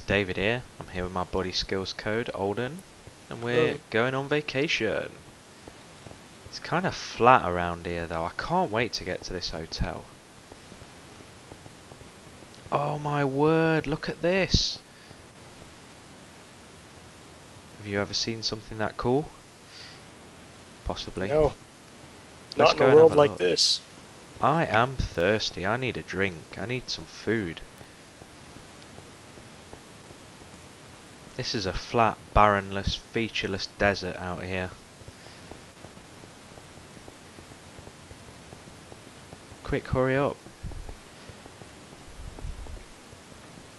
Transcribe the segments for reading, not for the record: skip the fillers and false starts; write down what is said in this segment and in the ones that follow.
David here. I'm here with my buddy Skills Code, Olden, and we're going on vacation. It's kind of flat around here though. I can't wait to get to this hotel. Oh my word, look at this! Have you ever seen something that cool? Possibly. No, Let's not go in a and have world a like look. this. I am thirsty. I need a drink. I need some food. This is a flat, barrenless, featureless desert out here. Quick, hurry up.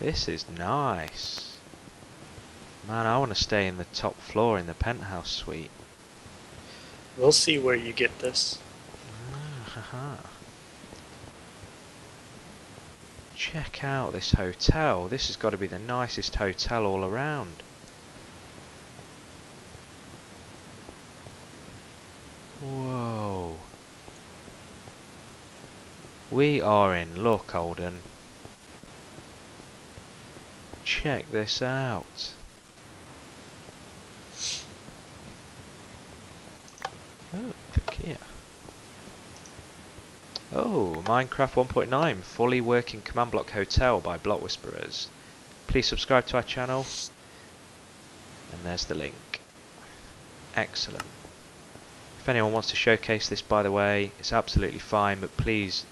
This is nice. Man, I want to stay in the top floor in the penthouse suite. We'll see where you get this. Haha. Check out this hotel. This has got to be the nicest hotel all around. Whoa. We are in luck, Olden. Check this out. Oh, look here. Oh, Minecraft 1.9, fully working command block hotel by BlockWhisperers. Please subscribe to our channel. And there's the link. Excellent. If anyone wants to showcase this, by the way, it's absolutely fine, but please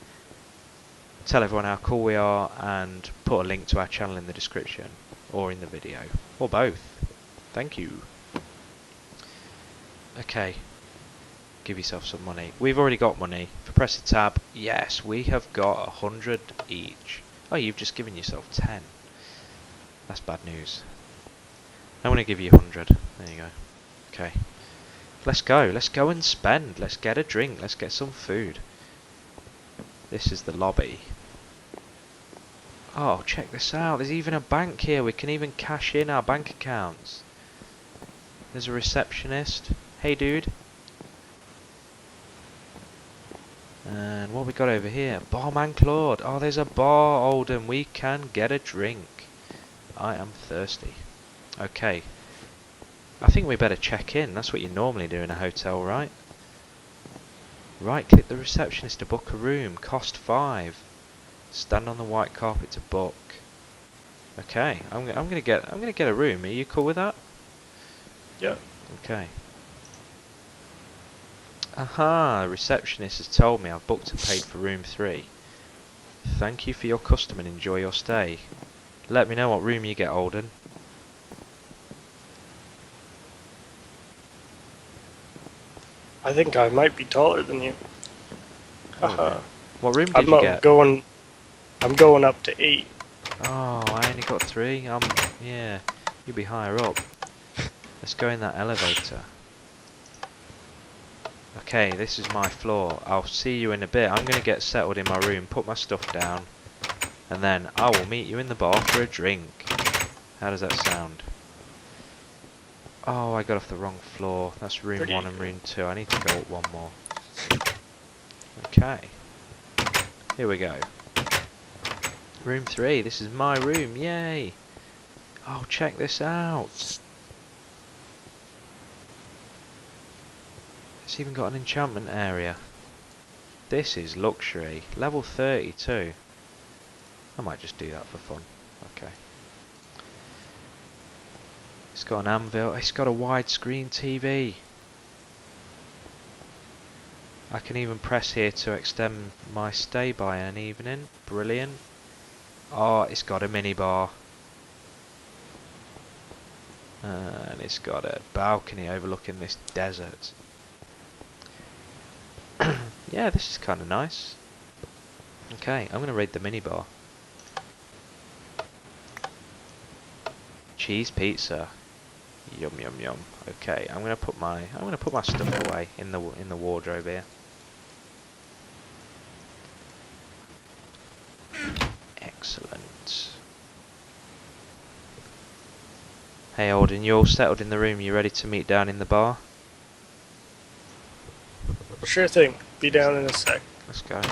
tell everyone how cool we are and put a link to our channel in the description or in the video, or both. Thank you. Okay. Give yourself some money. We've already got money. If I press the tab, yes, we have got 100 each. Oh, you've just given yourself 10. That's bad news. I'm going to give you 100. There you go. Okay. Let's go. Let's go and spend. Let's get a drink. Let's get some food. This is the lobby. Oh, check this out. There's even a bank here. We can even cash in our bank accounts. There's a receptionist. Hey, dude. And what we got over here? Barman Claude. Oh, there's a bar, Olden. We can get a drink. I am thirsty. Okay. I think we better check in. That's what you normally do in a hotel, right? Right, click the receptionist to book a room. Cost 5. Stand on the white carpet to book. Okay, I'm gonna get a room. Are you cool with that? Yeah. Okay. Aha, the receptionist has told me I've booked and paid for room 3. Thank you for your custom and enjoy your stay. Let me know what room you get, Olden. I think I might be taller than you. Oh, what room did you get? I'm going up to 8. Oh, I only got 3. Yeah, you'll be higher up. Let's go in that elevator. Okay, this is my floor. I'll see you in a bit. I'm going to get settled in my room, put my stuff down, and then I will meet you in the bar for a drink. How does that sound? Oh, I got off the wrong floor. That's room 1 and room 2. I need to go up one more. Okay. Here we go. Room 3. This is my room. Yay! Oh, check this out. It's even got an enchantment area. This is luxury. Level 32. I might just do that for fun. Okay. It's got an anvil. It's got a widescreen TV. I can even press here to extend my stay by an evening. Brilliant. Oh, it's got a minibar. And it's got a balcony overlooking this desert. Yeah, this is kind of nice. Okay, I'm going to raid the minibar. Cheese pizza. Yum yum yum. Okay, I'm going to put my stuff away in the wardrobe here. Excellent. Hey Olden, you all settled in the room? You ready to meet down in the bar? Sure thing. Be down in a sec. Let's go.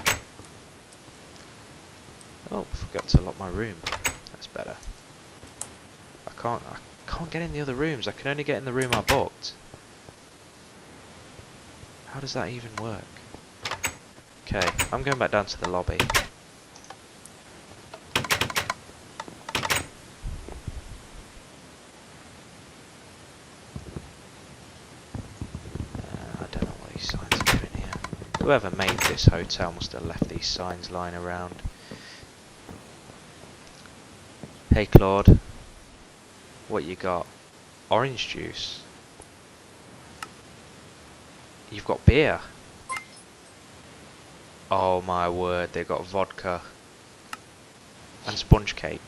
Oh, forgot to lock my room. That's better. I can't get in the other rooms. I can only get in the room I booked. How does that even work? Okay, I'm going back down to the lobby. I don't know what these signs are doing here. Whoever made this hotel must have left these signs lying around. Hey Claude, what you got? Orange juice. You've got beer. Oh my word, they've got vodka and sponge cake.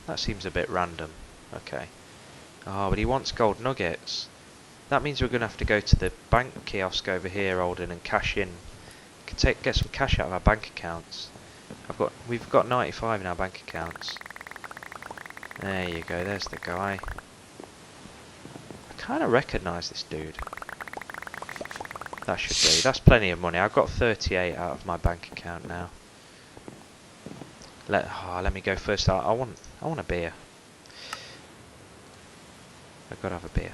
That seems a bit random. Okay. Oh, but he wants gold nuggets. That means we're going to have to go to the bank kiosk over here, Alden, and cash in. Get some cash out of our bank accounts. We've got 95 in our bank accounts. There you go, there's the guy. I kind of recognise this dude. That should do. That's plenty of money. I've got 38 out of my bank account now. Let me go first. I want a beer. I've got to have a beer.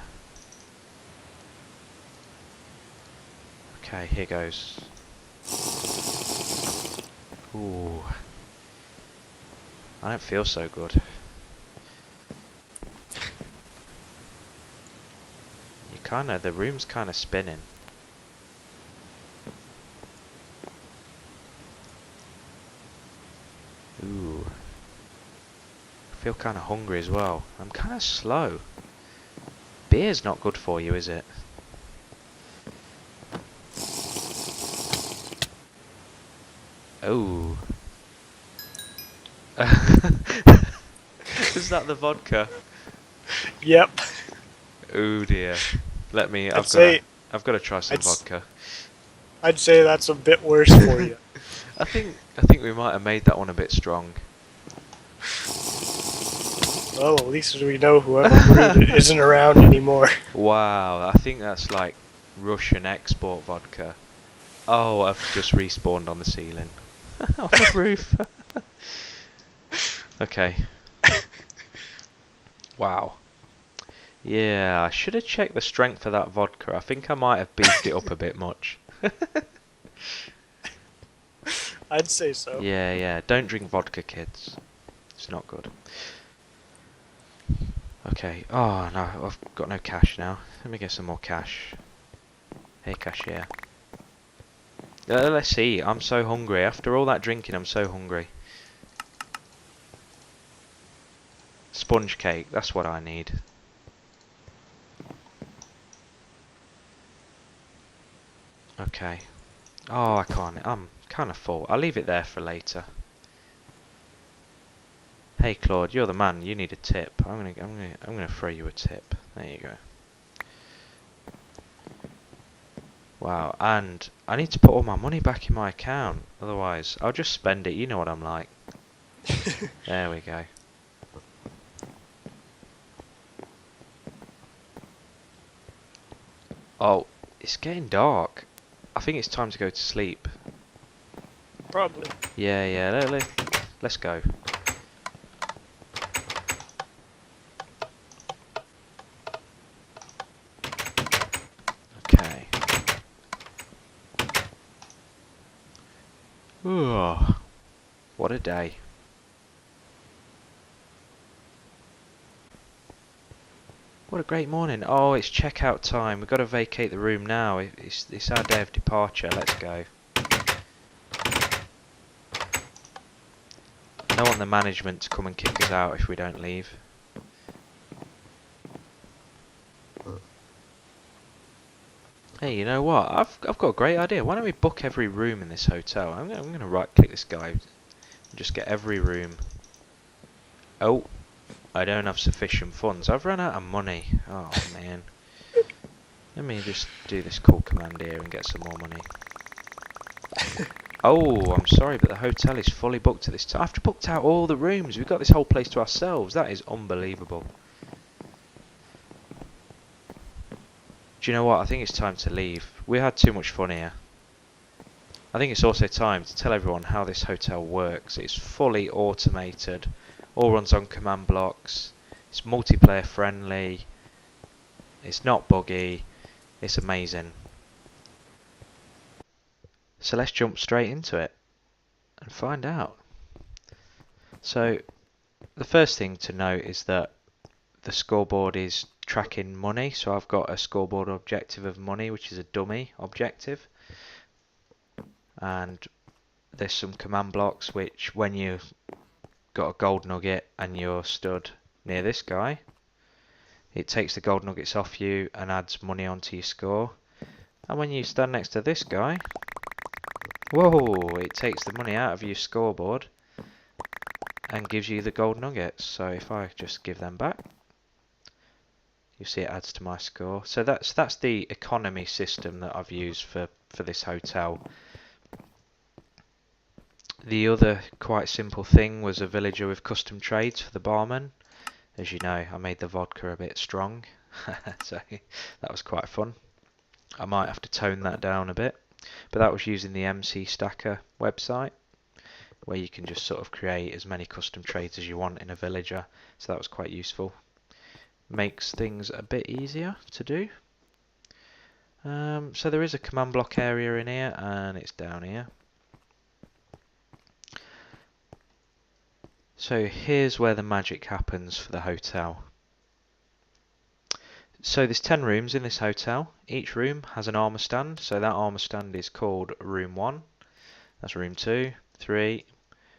Okay, here goes. Ooh. I don't feel so good. The room's kind of spinning. Ooh. I feel kind of hungry as well. I'm kind of slow. Beer's not good for you, is it? Oh. Is that the vodka? Yep. Oh dear. I've got to try some vodka. I'd say that's a bit worse for you. I think we might have made that one a bit strong. Well, at least we know whoever brewed it isn't around anymore. Wow, I think that's like Russian export vodka. Oh, I've just respawned on the ceiling. On the roof. Okay. Wow. Yeah, I should have checked the strength of that vodka. I think I might have beefed it up a bit much. I'd say so. Yeah. Don't drink vodka, kids. It's not good. Okay. Oh, no. I've got no cash now. Let me get some more cash. Hey, cashier. Let's see. I'm so hungry. After all that drinking, I'm so hungry. Sponge cake. That's what I need. Okay. Oh, I can't. I'm kind of full. I'll leave it there for later. Hey Claude, you're the man. You need a tip. I'm gonna throw you a tip. There you go. Wow, and I need to put all my money back in my account. Otherwise, I'll just spend it. You know what I'm like. There we go. Oh, it's getting dark. I think it's time to go to sleep. Probably. Yeah. Let's go. Okay. Ooh, what a day. What a great morning. Oh, it's checkout time. We've got to vacate the room now. It's our day of departure. Let's go. I don't want the management to come and kick us out if we don't leave. Hey, you know what? I've got a great idea. Why don't we book every room in this hotel? I'm going to right-click this guy and just get every room. Oh. I don't have sufficient funds. I've run out of money. Oh man. Let me just do this cool command here and get some more money. Oh, I'm sorry, but the hotel is fully booked at this time. I've booked out all the rooms. We've got this whole place to ourselves. That is unbelievable. Do you know what? I think it's time to leave. We had too much fun here. I think it's also time to tell everyone how this hotel works. It's fully automated. All runs on command blocks. It's multiplayer friendly, it's not buggy, it's amazing. So let's jump straight into it and find out. So the first thing to note is that the scoreboard is tracking money, so I've got a scoreboard objective of money, which is a dummy objective, and there's some command blocks which, when you've got a gold nugget and you're stood near this guy, it takes the gold nuggets off you and adds money onto your score. And when you stand next to this guy, whoa, it takes the money out of your scoreboard and gives you the gold nuggets. So if I just give them back, you see it adds to my score. So that's the economy system that I've used for this hotel. The other quite simple thing was a villager with custom trades for the barman. As you know, I made the vodka a bit strong, so that was quite fun. I might have to tone that down a bit, but that was using the MC Stacker website, where you can just sort of create as many custom trades as you want in a villager, so that was quite useful. Makes things a bit easier to do. So there is a command block area in here, and it's down here. So here's where the magic happens for the hotel. So there's 10 rooms in this hotel. Each room has an armor stand, so that armor stand is called room 1. That's room 2, 3,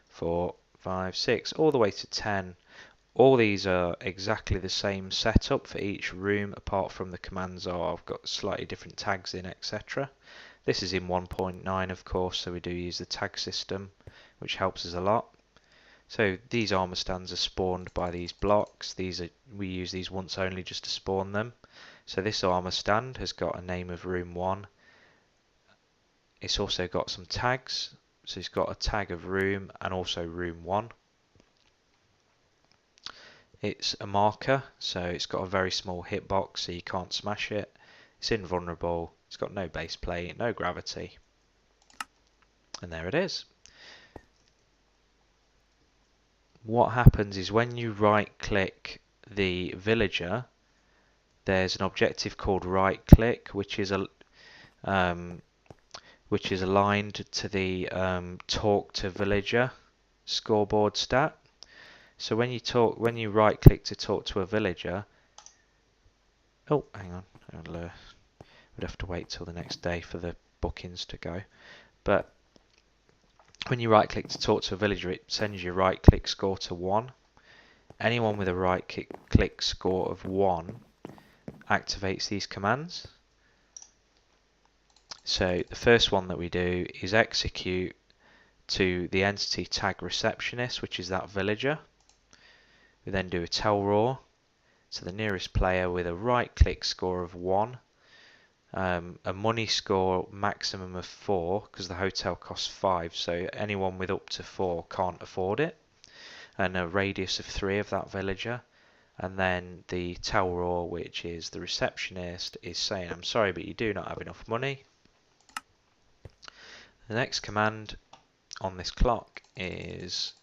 4, 5, 6, all the way to 10. All these are exactly the same setup for each room, apart from the commands I've got slightly different tags in, etc. This is in 1.9, of course, so we do use the tag system, which helps us a lot. So these armor stands are spawned by these blocks. We use these once only just to spawn them. So this armor stand has got a name of room 1. It's also got some tags. So it's got a tag of room and also room 1. It's a marker, so it's got a very small hitbox, so you can't smash it. It's invulnerable. It's got no base plate, no gravity. And there it is. What happens is when you right click the villager, there's an objective called right click, which is aligned to the talk to villager scoreboard stat. So when you right click to talk to a villager, oh, hang on, we'd have to wait till the next day for the bookings to go. But when you right click to talk to a villager, it sends your right click score to 1. Anyone with a right click score of 1 activates these commands. So the first one that we do is execute to the entity tag receptionist, which is that villager. We then do a tell raw to the nearest player with a right click score of 1, a money score maximum of 4, because the hotel costs 5, so anyone with up to 4 can't afford it, and a radius of 3 of that villager. And then the tell raw, which is the receptionist, is saying, I'm sorry, but you do not have enough money. The next command on this clock is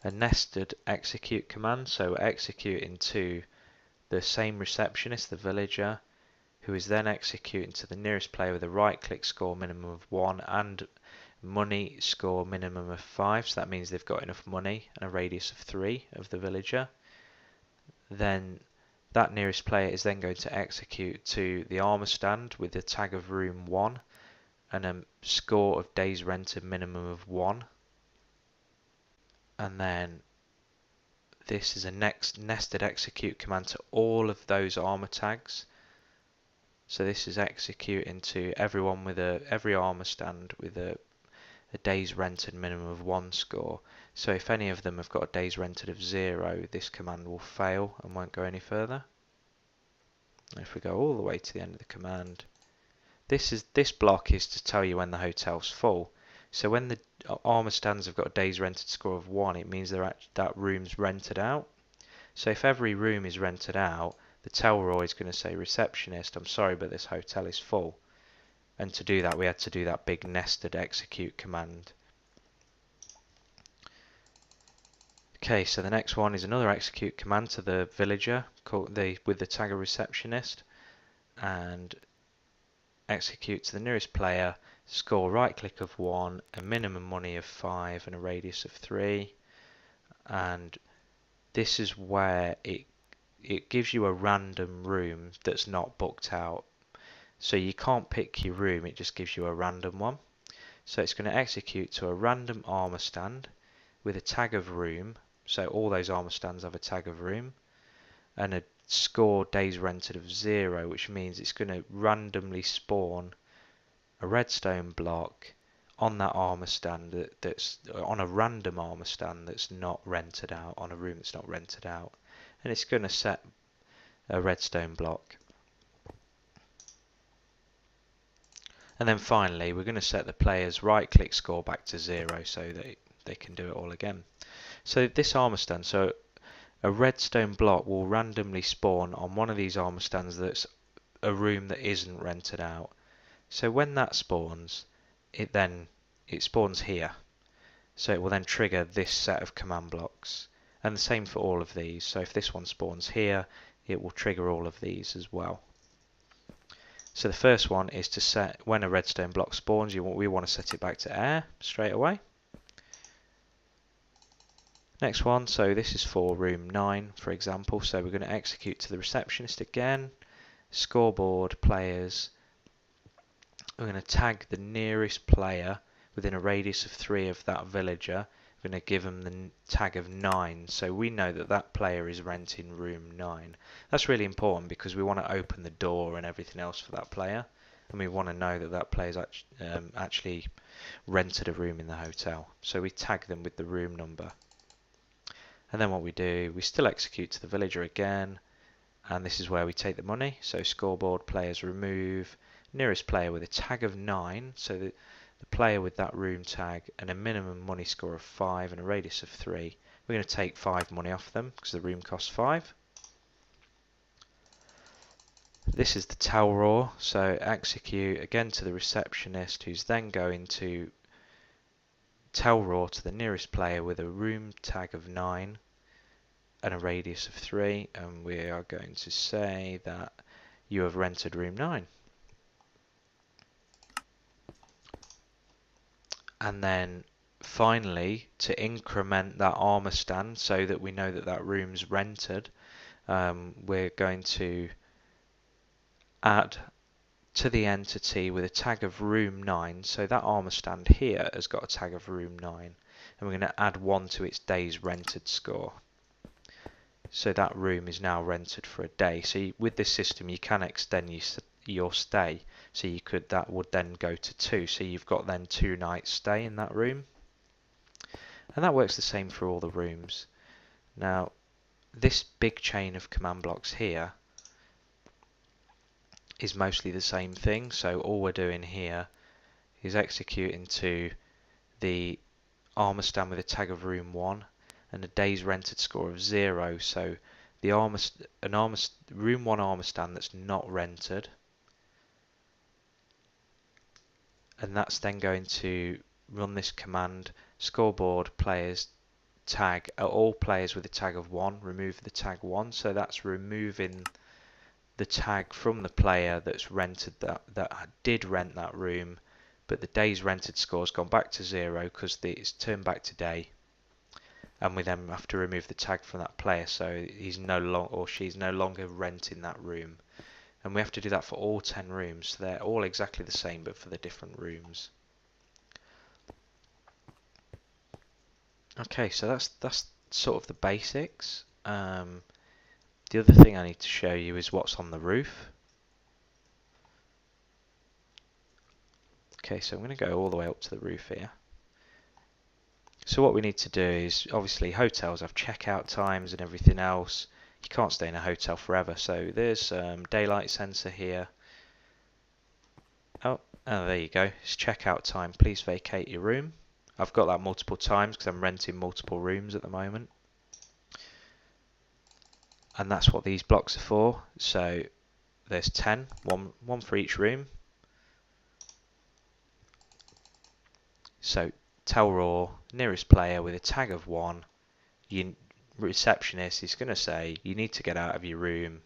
a nested execute command, so executing to the same receptionist, the villager, who is then executing to the nearest player with a right click score minimum of 1 and money score minimum of 5, so that means they've got enough money and a radius of 3 of the villager. Then that nearest player is then going to execute to the armor stand with the tag of room 1 and a score of days rented minimum of 1. And then this is a next nested execute command to all of those armor tags. So this is executing to everyone with every armor stand with a days rented minimum of 1 score. So if any of them have got a days rented of 0, this command will fail and won't go any further. And if we go all the way to the end of the command, this block is to tell you when the hotel's full. So when the armor stands have got a days rented score of 1, it means that room's rented out. So if every room is rented out, the tell raw is going to say, receptionist, I'm sorry, but this hotel is full. And to do that, we had to do that big nested execute command. Okay, so the next one is another execute command to the villager with the tag of receptionist, and execute to the nearest player, score right click of 1, a minimum money of 5 and a radius of 3, and this is where it gives you a random room that's not booked out. So you can't pick your room, it just gives you a random one. So it's going to execute to a random armor stand with a tag of room. So all those armor stands have a tag of room, and a score days rented of 0, which means it's going to randomly spawn a redstone block on that armor stand that's on a random armor stand that's not rented out, on a room that's not rented out, and it's going to set a redstone block. And then finally we're going to set the player's right click score back to 0 so that they can do it all again. So this armor stand, so a redstone block will randomly spawn on one of these armor stands that's a room that isn't rented out. So when that spawns, it spawns here. So it will then trigger this set of command blocks. And the same for all of these. So if this one spawns here, it will trigger all of these as well. So the first one is to set, when a redstone block spawns, we want to set it back to air straight away. Next one, so this is for room 9, for example. So we're going to execute to the receptionist again. Scoreboard players. We're going to tag the nearest player within a radius of 3 of that villager. We're going to give them the tag of 9, so we know that that player is renting room 9. That's really important because we want to open the door and everything else for that player, and we want to know that that player's actually rented a room in the hotel. So we tag them with the room number. And then what we do, we still execute to the villager again, and this is where we take the money. So scoreboard players remove nearest player with a tag of 9, so that the player with that room tag and a minimum money score of 5 and a radius of 3. We're going to take 5 money off them because the room costs 5. This is the towel roar, so execute again to the receptionist, who's then going to towel roar to the nearest player with a room tag of 9 and a radius of 3, and we are going to say that you have rented room 9. And then finally, to increment that armor stand so that we know that that room's rented, we're going to add to the entity with a tag of room 9. So that armor stand here has got a tag of room 9, and we're going to add 1 to its days rented score. So that room is now rented for a day. So with this system you can extend your stay, so that would then go to 2, so you've got then 2 nights stay in that room, and that works the same for all the rooms. Now this big chain of command blocks here is mostly the same thing, so all we're doing here is executing to the armor stand with a tag of room 1 and a days rented score of 0, so the room 1 armor stand that's not rented, and that's then going to run this command scoreboard players tag all players with a tag of 1, remove the tag 1, so that's removing the tag from the player that's rented that did rent that room, but the days rented score's gone back to 0 because it's turned back to day, and we then have to remove the tag from that player, so he's no longer or she's no longer renting that room. And we have to do that for all 10 rooms. So they're all exactly the same, but for the different rooms. Okay, so that's sort of the basics. The other thing I need to show you is what's on the roof. Okay, so I'm going to go all the way up to the roof here. So what we need to do is, obviously hotels have checkout times and everything else. You can't stay in a hotel forever, so there's daylight sensor here. Oh, there you go. It's checkout time. Please vacate your room. I've got that multiple times because I'm renting multiple rooms at the moment. And that's what these blocks are for. So there's 10, one for each room. So tell roar, nearest player with a tag of 1, your receptionist is going to say you need to get out of your room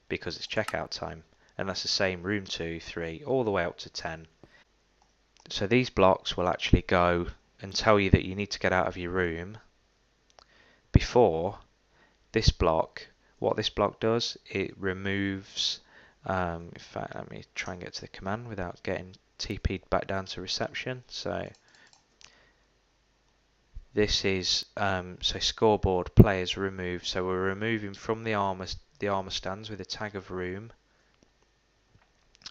because it's checkout time, and that's the same room 2, 3, all the way up to 10. So these blocks will actually go and tell you that you need to get out of your room before this block. What this block does, it removes, in fact, let me try and get to the command without getting TP'd back down to reception. So this is so scoreboard players removed. So we're removing from the armor stands with a tag of room,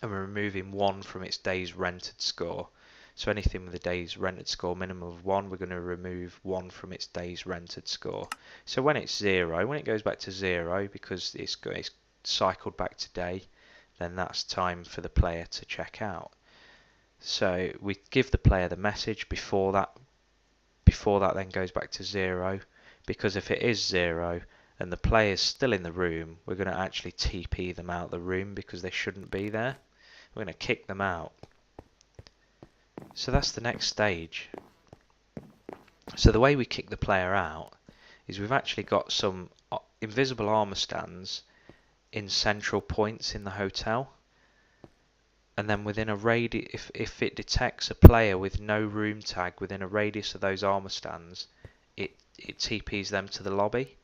and we're removing 1 from its day's rented score. So anything with a day's rented score minimum of 1, we're going to remove 1 from its day's rented score. So when it's 0, when it goes back to 0 because it's cycled back to day, then that's time for the player to check out. So we give the player the message before that then goes back to 0, because if it is 0 and the player's still in the room, we're going to actually TP them out of the room because they shouldn't be there. We're going to kick them out. So that's the next stage. So the way we kick the player out is we've actually got some invisible armor stands in central points in the hotel, and then within a radius, if it detects a player with no room tag within a radius of those armor stands, it TPs them to the lobby.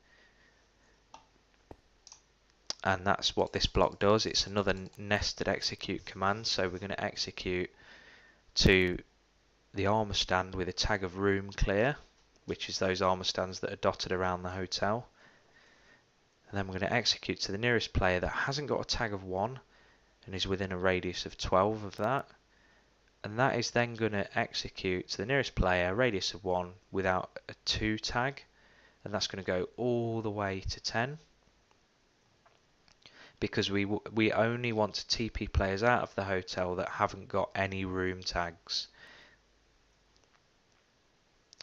And that's what this block does. It's another nested execute command. So we're going to execute to the armor stand with a tag of room clear, which is those armor stands that are dotted around the hotel. And then we're going to execute to the nearest player that hasn't got a tag of 1 and is within a radius of 12 of that. And that is then going to execute to the nearest player, radius of 1 without a 2 tag. And that's going to go all the way to 10. Because we only want to TP players out of the hotel that haven't got any room tags.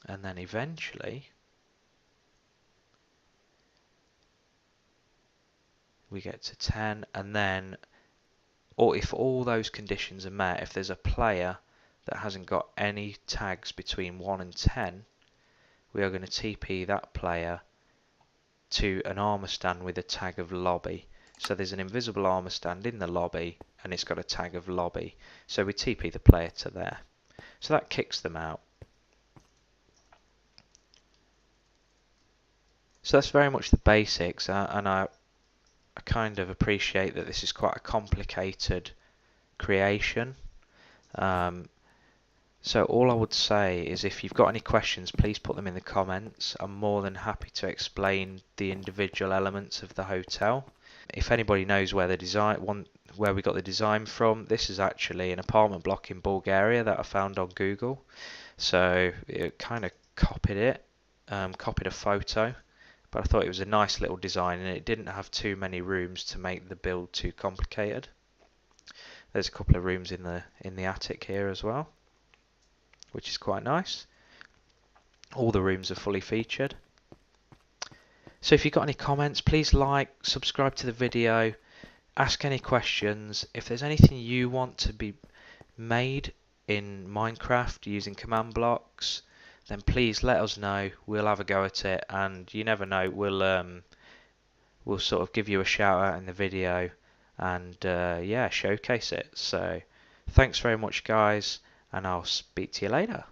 And then eventually we get to 10, and then, or if all those conditions are met, if there's a player that hasn't got any tags between 1 and 10, we are going to TP that player to an armor stand with a tag of lobby. So there's an invisible armor stand in the lobby and it's got a tag of lobby. So we TP the player to there. So that kicks them out. So that's very much the basics, and I kind of appreciate that this is quite a complicated creation. So all I would say is if you've got any questions, please put them in the comments. I'm more than happy to explain the individual elements of the hotel. If anybody knows where where we got the design from, this is actually an apartment block in Bulgaria that I found on Google. So it kind of copied a photo, but I thought it was a nice little design and it didn't have too many rooms to make the build too complicated. There's a couple of rooms in the attic here as well, which is quite nice. All the rooms are fully featured. So if you've got any comments, please like, subscribe to the video, ask any questions. If there's anything you want to be made in Minecraft using command blocks, then please let us know. We'll have a go at it, and you never know, we'll sort of give you a shout out in the video and yeah, showcase it. So thanks very much guys, and I'll speak to you later.